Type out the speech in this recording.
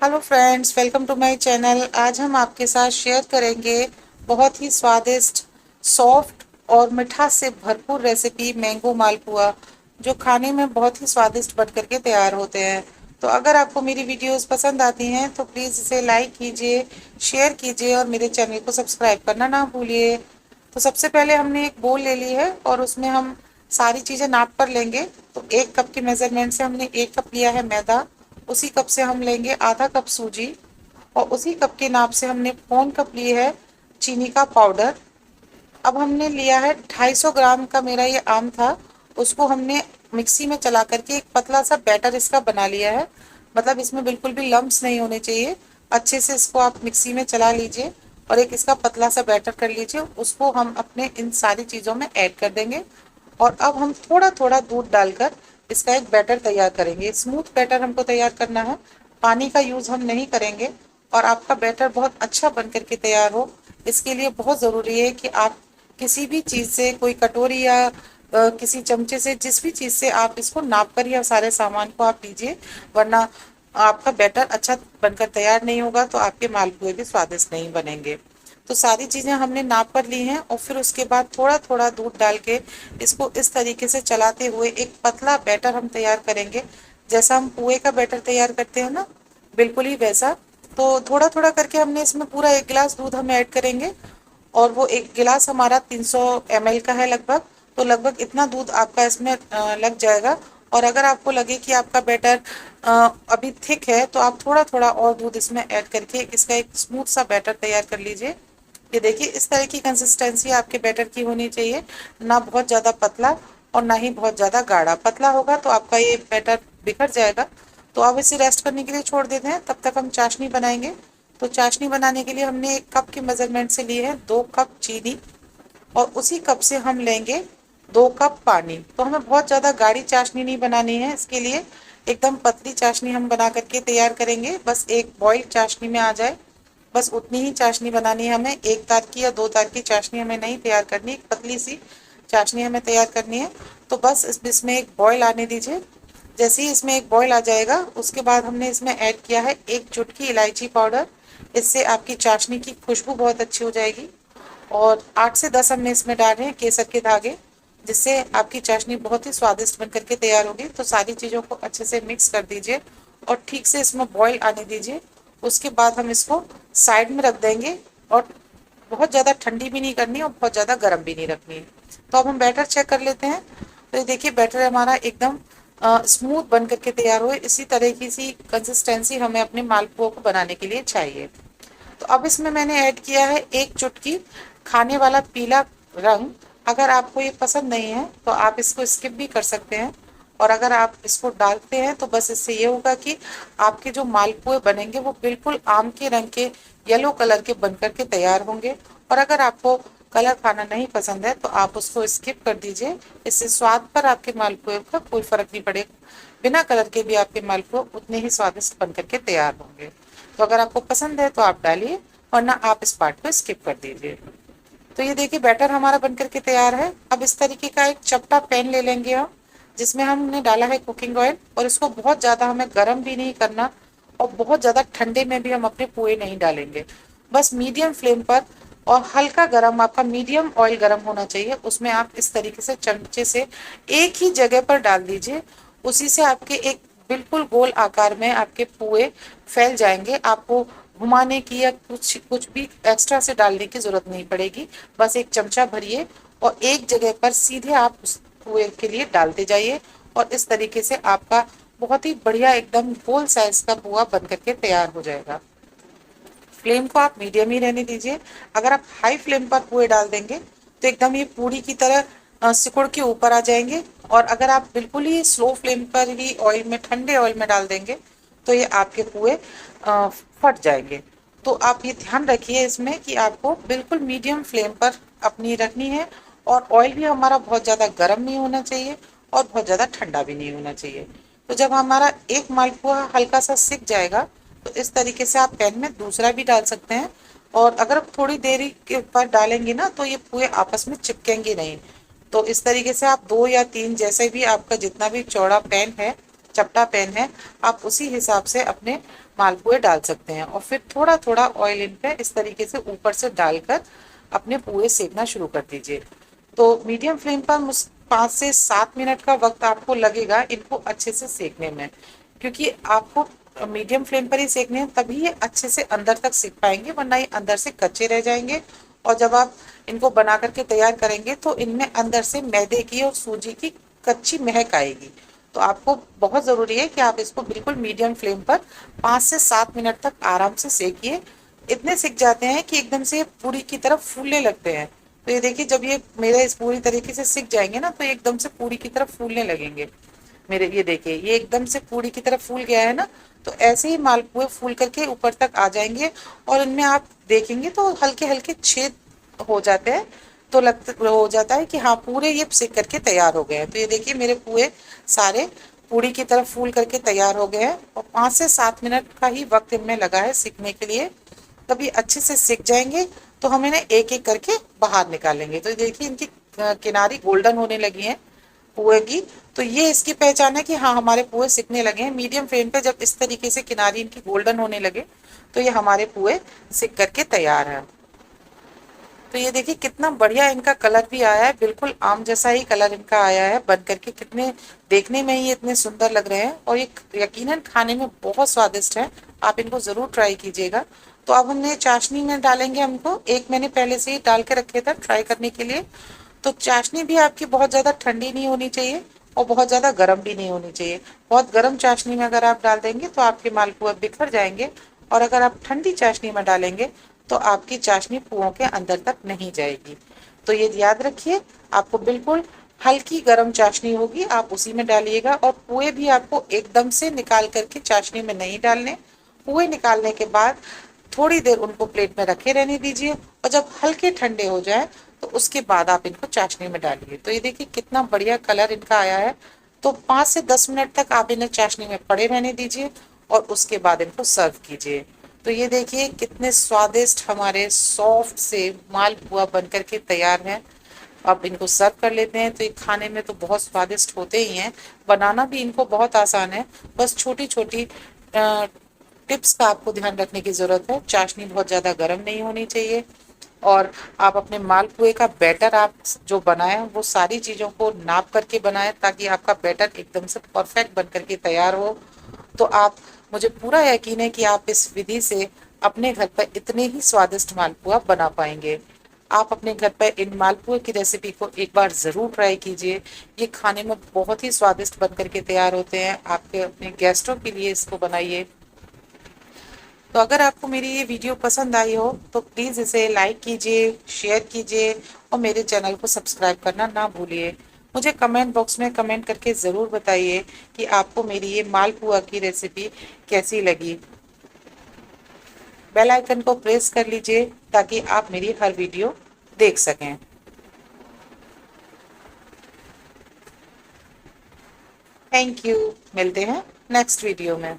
Hello friends, welcome to my channel. आज हम आपके साथ शेयर करेंगे बहुत ही स्वादिष्ट, सॉफ्ट और मिठास से भरपूर रेसिपी मैंगो मालपुआ, जो खाने में बहुत ही स्वादिष्ट बन करके तैयार होते हैं। तो अगर आपको मेरी वीडियोस पसंद आती हैं तो प्लीज़ इसे लाइक कीजिए, शेयर कीजिए और मेरे चैनल को सब्सक्राइब करना ना भूलिए। तो सबसे पहले हमने एक बोल ले ली है और उसमें हम सारी चीज़ें नाप कर लेंगे। तो 1 कप के मेजरमेंट से हमने 1 कप लिया है मैदा, उसी कप से हम लेंगे आधा कप सूजी, और उसी कप के नाप से हमने पौन कप ली है चीनी का पाउडर। अब हमने लिया है 250 ग्राम का, मेरा ये आम था, उसको हमने मिक्सी में चला करके एक पतला सा बैटर इसका बना लिया है। मतलब इसमें बिल्कुल भी लम्स नहीं होने चाहिए। अच्छे से इसको आप मिक्सी में चला लीजिए और एक इसका पतला सा बैटर कर लीजिए। उसको हम अपने इन सारी चीज़ों में ऐड कर देंगे और अब हम थोड़ा थोड़ा दूध डालकर इसका एक बैटर तैयार करेंगे। स्मूथ बैटर हमको तैयार करना है, पानी का यूज़ हम नहीं करेंगे और आपका बैटर बहुत अच्छा बन करके तैयार हो, इसके लिए बहुत ज़रूरी है कि आप किसी भी चीज़ से, कोई कटोरी या किसी चमचे से, जिस भी चीज़ से आप इसको नाप कर या सारे सामान को आप लीजिए, वरना आपका बैटर अच्छा बनकर तैयार नहीं होगा तो आपके मालपुए भी स्वादिष्ट नहीं बनेंगे। तो सारी चीज़ें हमने नाप कर ली हैं और फिर उसके बाद थोड़ा थोड़ा दूध डाल के इसको इस तरीके से चलाते हुए एक पतला बैटर हम तैयार करेंगे। जैसा हम पुए का बैटर तैयार करते हैं ना, बिल्कुल ही वैसा। तो थोड़ा थोड़ा करके हमने इसमें पूरा 1 गिलास दूध हम ऐड करेंगे और वो 1 गिलास हमारा 300 ml का है लगभग। तो लगभग इतना दूध आपका इसमें लग जाएगा। और अगर आपको लगे कि आपका बैटर अभी थिक है तो आप थोड़ा थोड़ा और दूध इसमें ऐड करके इसका एक स्मूथ सा बैटर तैयार कर लीजिए। ये देखिए, इस तरह की कंसिस्टेंसी आपके बैटर की होनी चाहिए, ना बहुत ज़्यादा पतला और ना ही बहुत ज़्यादा गाढ़ा। पतला होगा तो आपका ये बैटर बिखर जाएगा। तो अब इसे रेस्ट करने के लिए छोड़ देते हैं, तब तक हम चाशनी बनाएंगे। तो चाशनी बनाने के लिए हमने 1 कप के मेजरमेंट से लिए है 2 कप चीनी और उसी कप से हम लेंगे 2 कप पानी। तो हमें बहुत ज़्यादा गाढ़ी चाशनी नहीं बनानी है, इसके लिए एकदम पतली चाशनी हम बना करके तैयार करेंगे। बस एक बॉइल्ड चाशनी में आ जाए, बस उतनी ही चाशनी बनानी है हमें। 1 तार की या 2 तार की चाशनी हमें नहीं तैयार करनी, एक पतली सी चाशनी हमें तैयार करनी है। तो बस इसमें एक बॉयल आने दीजिए। जैसे ही इसमें एक बॉयल आ जाएगा उसके बाद हमने इसमें ऐड किया है 1 चुटकी इलायची पाउडर। इससे आपकी चाशनी की खुशबू बहुत अच्छी हो जाएगी। और 8 से 10 हमने इसमें डाल रहे हैं केसर के धागे, जिससे आपकी चाशनी बहुत ही स्वादिष्ट बन करके तैयार होगी। तो सारी चीज़ों को अच्छे से मिक्स कर दीजिए और ठीक से इसमें बॉईल आने दीजिए। उसके बाद हम इसको साइड में रख देंगे और बहुत ज़्यादा ठंडी भी नहीं करनी और बहुत ज़्यादा गर्म भी नहीं रखनी है। तो अब हम बैटर चेक कर लेते हैं। तो ये देखिए, बैटर हमारा एकदम स्मूथ बन करके तैयार हुए। इसी तरह की सी कंसिस्टेंसी हमें अपने मालपुओं को बनाने के लिए चाहिए। तो अब इसमें मैंने ऐड किया है 1 चुटकी खाने वाला पीला रंग। अगर आपको ये पसंद नहीं है तो आप इसको स्किप भी कर सकते हैं, और अगर आप इसको डालते हैं तो बस इससे ये होगा कि आपके जो मालपुए बनेंगे वो बिल्कुल आम के रंग के, येलो कलर के बन करके तैयार होंगे। और अगर आपको कलर खाना नहीं पसंद है तो आप उसको स्किप कर दीजिए, इससे स्वाद पर आपके मालपुए का कोई फर्क नहीं पड़ेगा। बिना कलर के भी आपके मालपुए उतने ही स्वादिष्ट बन करके तैयार होंगे। तो अगर आपको पसंद है तो आप डालिए, वरना आप इस पार्ट को स्किप कर दीजिए। तो ये देखिए, बैटर हमारा बनकर के तैयार है। अब इस तरीके का एक चपटा पैन ले लेंगे हम, जिसमें हमने डाला है कुकिंग ऑयल, और इसको बहुत ज़्यादा हमें गर्म भी नहीं करना और बहुत ज़्यादा ठंडे में भी हम अपने पोहे नहीं डालेंगे। बस मीडियम फ्लेम पर और हल्का गर्म, आपका मीडियम ऑयल गर्म होना चाहिए। उसमें आप इस तरीके से चमचे से एक ही जगह पर डाल दीजिए, उसी से आपके एक बिल्कुल गोल आकार में आपके पुए फैल जाएंगे। आपको घुमाने की या कुछ कुछ भी एक्स्ट्रा से डालने की जरूरत नहीं पड़ेगी। बस एक चमचा भरिए और एक जगह पर सीधे आप उस पुए के लिए डालते जाइए, और इस तरीके से आपका बहुत ही बढ़िया एकदम गोल साइज का पुआ बन करके तैयार हो जाएगा। फ्लेम को आप मीडियम ही रहने दीजिए। अगर आप हाई फ्लेम पर पुए डाल देंगे तो एकदम ये पूड़ी की तरह सिकुड़ के ऊपर आ जाएंगे, और अगर आप बिल्कुल ही स्लो फ्लेम पर ही ऑयल में, ठंडे ऑयल में डाल देंगे तो ये आपके पुए फट जाएंगे। तो आप ये ध्यान रखिए इसमें कि आपको बिल्कुल मीडियम फ्लेम पर अपनी रखनी है, और ऑयल भी हमारा बहुत ज़्यादा गर्म नहीं होना चाहिए और बहुत ज़्यादा ठंडा भी नहीं होना चाहिए। तो जब हमारा एक मालपुआ हल्का सा सिक जाएगा तो इस तरीके से आप पैन में दूसरा भी डाल सकते हैं, और अगर थोड़ी देरी के पर डालेंगे ना तो ये पुए आपस में चिपकेंगे नहीं। तो इस तरीके से आप 2 या 3, जैसे भी आपका जितना भी चौड़ा पैन है चपटा पैन है, आप उसी हिसाब से अपने मालपुए डाल सकते हैं। और फिर थोड़ा थोड़ा ऑयल इन पे इस तरीके से ऊपर से डालकर अपने पुए सेकना शुरू कर दीजिए। तो मीडियम फ्लेम पर 5 से 7 मिनट का वक्त आपको लगेगा इनको अच्छे से सेकने में, क्योंकि आपको मीडियम फ्लेम पर ही सेकने हैं, तभी ये अच्छे से अंदर तक सेक पाएंगे, वरना ये अंदर से कच्चे रह जाएंगे। और जब आप इनको बना करके तैयार करेंगे तो इनमें अंदर से मैदे की और सूजी की कच्ची महक आएगी। तो आपको बहुत ज़रूरी है कि आप इसको बिल्कुल मीडियम फ्लेम पर 5 से 7 मिनट तक आराम से सेकिए। इतने सिक जाते हैं कि एकदम से पूरी की तरफ फूलने लगते हैं। तो ये देखिए, जब ये मेरे इस पूरी तरीके से सिक जाएंगे ना, तो एकदम से पूरी की तरफ फूलने लगेंगे मेरे। ये देखिए, ये एकदम से पूरी की तरफ फूल गया है ना। तो ऐसे ही मालपुए फूल करके ऊपर तक आ जाएंगे, और इनमें आप देखेंगे तो हल्के हल्के छेद हो जाते हैं। तो लगता हो जाता है कि हाँ, पूरे ये सिक करके तैयार हो गए हैं। तो ये देखिए, मेरे पुए सारे पूरी की तरफ फूल करके तैयार हो गए हैं, और 5 से 7 मिनट का ही वक्त इनमें लगा है सिकने के लिए। तब ये अच्छे से सिक जाएंगे तो हम इन्हें एक एक करके बाहर निकालेंगे। तो देखिए, इनकी किनारी गोल्डन होने लगी है पुए की। तो ये इसकी पहचान है कि हाँ, हमारे पुए सिकने लगे हैं। मीडियम फ्लेम पे जब इस तरीके से किनारी इनकी गोल्डन होने लगे तो ये हमारे पुए सिक करके तैयार है। तो ये देखिए, कितना बढ़िया इनका कलर भी आया है, बिल्कुल आम जैसा ही कलर इनका आया है बन करके। कितने देखने में ही इतने सुंदर लग रहे हैं, और ये यकीनन खाने में बहुत स्वादिष्ट है। आप इनको जरूर ट्राई कीजिएगा। तो अब हमने चाशनी में डालेंगे, हमको एक मैंने पहले से ही डाल के रखे थे ट्राई करने के लिए। तो चाशनी भी आपकी बहुत ज़्यादा ठंडी नहीं होनी चाहिए, और बहुत ज़्यादा गर्म भी नहीं होनी चाहिए। बहुत गर्म चाशनी में अगर आप डाल देंगे तो आपके मालपुआ बिखर जाएंगे, और अगर आप ठंडी चाशनी में डालेंगे तो आपकी चाशनी पुओं के अंदर तक नहीं जाएगी। तो ये याद रखिए, आपको बिल्कुल हल्की गर्म चाशनी होगी, आप उसी में डालिएगा। और पुए भी आपको एकदम से निकाल करके चाशनी में नहीं डालने। पुए निकालने के बाद थोड़ी देर उनको प्लेट में रखे रहने दीजिए, और जब हल्के ठंडे हो जाए तो उसके बाद आप इनको चाशनी में डालिए। तो ये देखिए, कितना बढ़िया कलर इनका आया है। तो 5 से 10 मिनट तक आप इन्हें चाशनी में पड़े रहने दीजिए, और उसके बाद इनको सर्व कीजिए। तो ये देखिए, कितने स्वादिष्ट हमारे सॉफ्ट से मालपुआ बन करके तैयार हैं। अब इनको सर्व कर लेते हैं। तो ये खाने में तो बहुत स्वादिष्ट होते ही हैं, बनाना भी इनको बहुत आसान है। बस छोटी छोटी टिप्स का आपको ध्यान रखने की ज़रूरत है। चाशनी बहुत ज़्यादा गर्म नहीं होनी चाहिए, और आप अपने मालपुए का बैटर आप जो बनाएं वो सारी चीज़ों को नाप करके बनाएं, ताकि आपका बैटर एकदम से परफेक्ट बन करके तैयार हो। तो आप, मुझे पूरा यकीन है कि आप इस विधि से अपने घर पर इतने ही स्वादिष्ट मालपुआ बना पाएंगे। आप अपने घर पर इन मालपुए की रेसिपी को एक बार ज़रूर ट्राई कीजिए। ये खाने में बहुत ही स्वादिष्ट बन करके तैयार होते हैं। आपके अपने गेस्टों के लिए इसको बनाइए। तो अगर आपको मेरी ये वीडियो पसंद आई हो तो प्लीज़ इसे लाइक कीजिए, शेयर कीजिए, और मेरे चैनल को सब्सक्राइब करना ना भूलिए। मुझे कमेंट बॉक्स में कमेंट करके ज़रूर बताइए कि आपको मेरी ये मालपुआ की रेसिपी कैसी लगी। बेल आइकन को प्रेस कर लीजिए ताकि आप मेरी हर वीडियो देख सकें। Thank you. मिलते हैं नेक्स्ट वीडियो में।